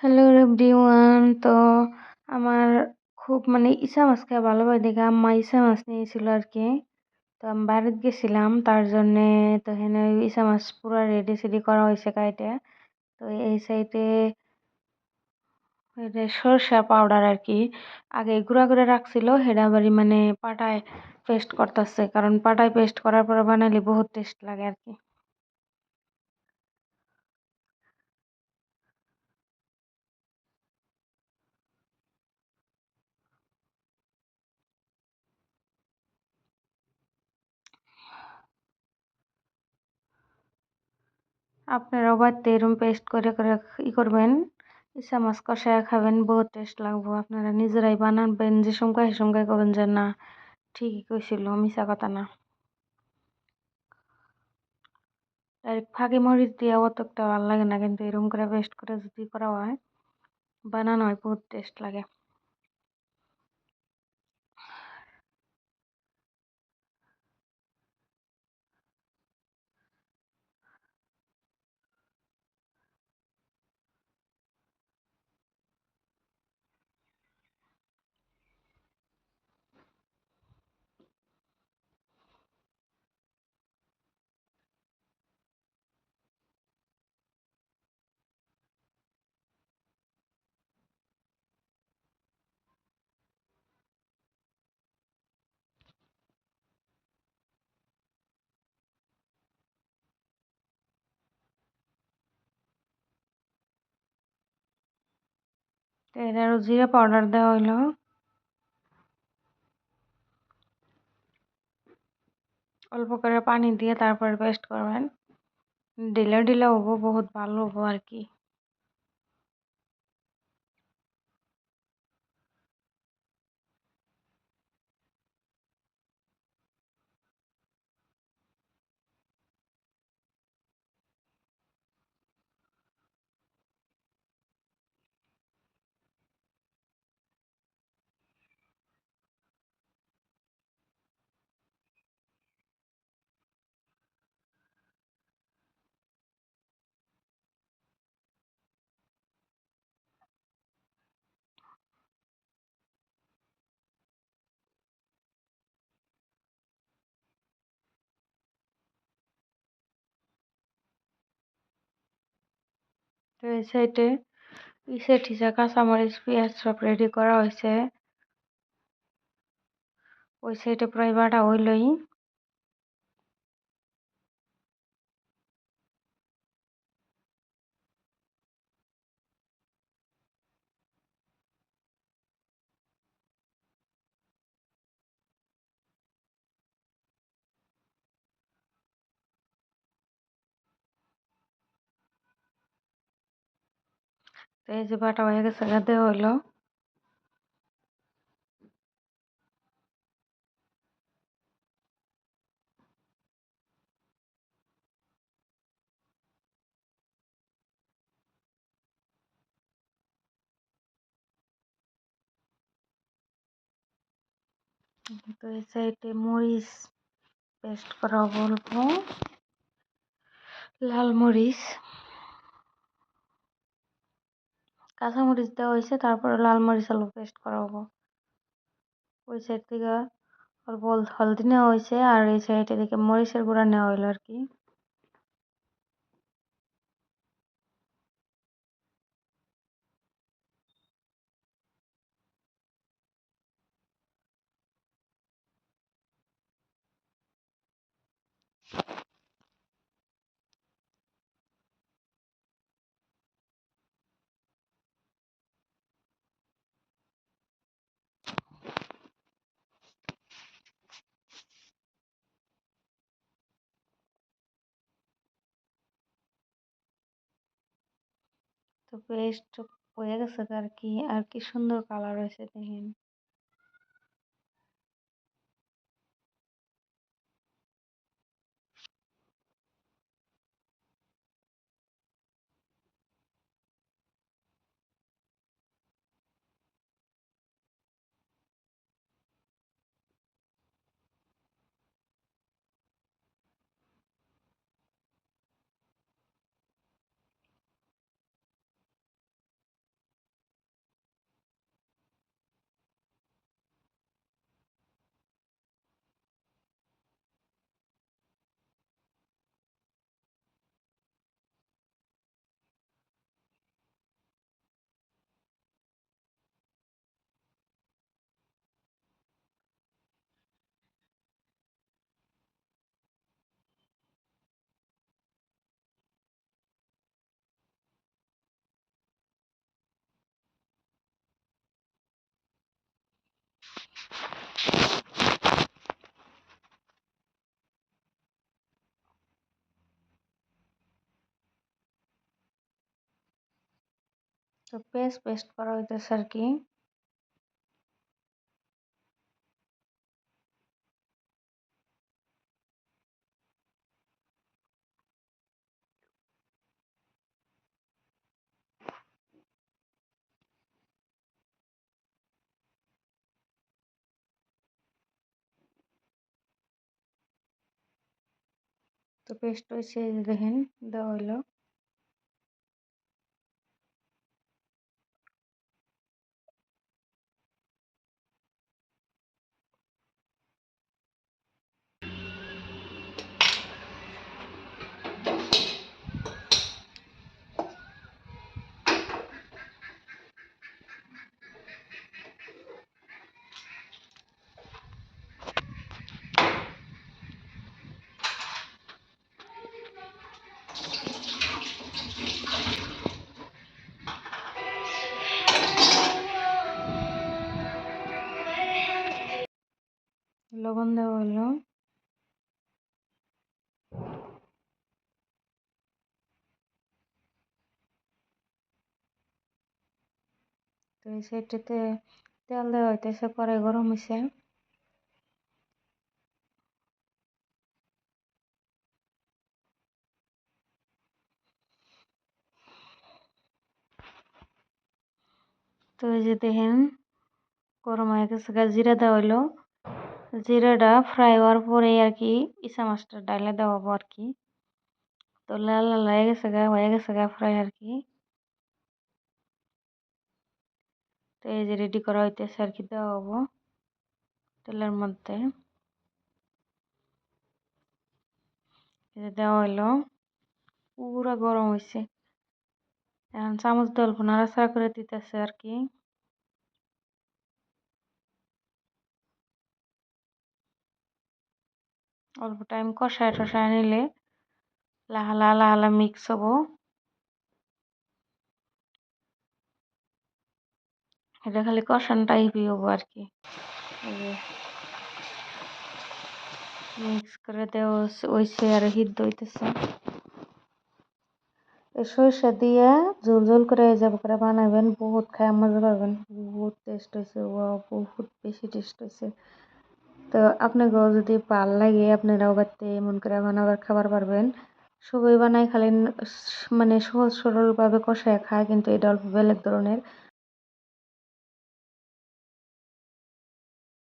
Hello everyone. তো আমার খুব ইসা মাছ খাওয়া ভালো হয় দেখে আম্মা ইসা মাছ নিয়েছিল আর কি। তো আমি বাড়িতে গেছিলাম তার জন্যে। তো এখানে ওই ইসা মাছ পুরো রেডি সেডি করা হয়েছে কাইটে। তো এই সাইডে এটা সরষা পাউডার আর কি আগে গুঁড়া করে রাখছিল সেটা আবার পাটায় পেস্ট করতেছে, কারণ পাটায় পেস্ট করার পরে বানালে বহুত টেস্ট লাগে আর কি। আপনারাও বাড়িতে এরকম পেস্ট করে করে করবেন, ইচ্ছা মাছ কষায় খাবেন, বহুত টেস্ট লাগবো। আপনারা নিজেরাই বানাবেন, যে সময় সে সময় করবেন যে না ঠিকই কইছিল, মিছা কথা না। ডাইরেক্ট ফাঁকি মরিচ দিয়ে অত একটা ভালো লাগে না, কিন্তু এরকম করে পেস্ট করে যদি করা হয়, বানানো হয়, বহুত টেস্ট লাগে। তো এটা আরো জিরা পাউডার দেওয়া হইলো, অল্প করে পানি দিয়ে তারপরে পেস্ট করবেন। ঢিলা ঢিলা হবো, বহুত ভালো হবো আর কি। তো এই সাইডে ইসে ঠিসা কাঁচামরিচ পেঁয়াজ সব রেডি করা হয়েছে, ওই সাইডে প্রায় বাটা হইলই। তো এই যে বাটা হয়ে গেছে, দেওয়া হইলো। তো এই সাইডে মরিচ পেস্ট করা বলবো, লাল মরিচ, কাঁচামরিচ দেওয়া হয়েছে, তারপরে লাল মরিচ আলু পেস্ট করা হবো। ওই সাইড থেকে অল্প হলদি নেওয়া হয়েছে, আর এই সাইডে দিকে মরিচের গুঁড়া নেওয়া হইলো আর কি। তো পেস্ট হয়ে গেছে আর কি, আর কি সুন্দর কালার হয়েছে দেখেন। তো পেস্ট করা হইতেছে আর কি। তো পেস্ট হয়েছে, এই যে দেখেন দেওয়া হইলো। লবণ দেওয়া হইলো। তো এই সাইডটাতে তেল দেওয়া হইতেছে, কড়াই গরম হয়েছে। তো এই যে দেখেন গরম হয়ে গেছে, জিরা দেওয়া হইলো। জিরাটা ফ্রাই হওয়ার পরে আর কি ইসা মাছটা ডাইলে দেওয়া হবো আর কি। তো লাল লাল হয়ে গেছে গা ফ্রাই আর কি। তো এই যে রেডি করা হইতেছে আর কি, দেওয়া হবো তেলের মধ্যে। এই যে দেওয়া হইলো, পুরা গরম হয়েছে। এখন চামচ দিয়ে অল্প নাড়াচাড়া করে দিতেছে আর কি। অল্প টাইম কষায় টষায় নিলে লাহালা লাহালা মিক্স হবো। এটা খালি কষান টাইপই হবো আর কি। মিক্স করে দেওয়া হইছে আর হিদ্ধ হইতেছে। এই সরিষা দিয়ে ঝোল ঝোল করে যাবো করে বানাবেন, বহুত খায় মজা পাবেন। বহুত টেস্ট হয়েছে, বহুত বেশি টেস্ট হয়েছে। তো আপনাকেও যদি ভাল লাগে আপনারাও বাড়িতে এমন করে বানাবার খাবার পারবেন। সবাই বানায় খালি মানে সহজ সরল ভাবে কষায় খায়, কিন্তু এটা অল্প বেলেগ ধরনের।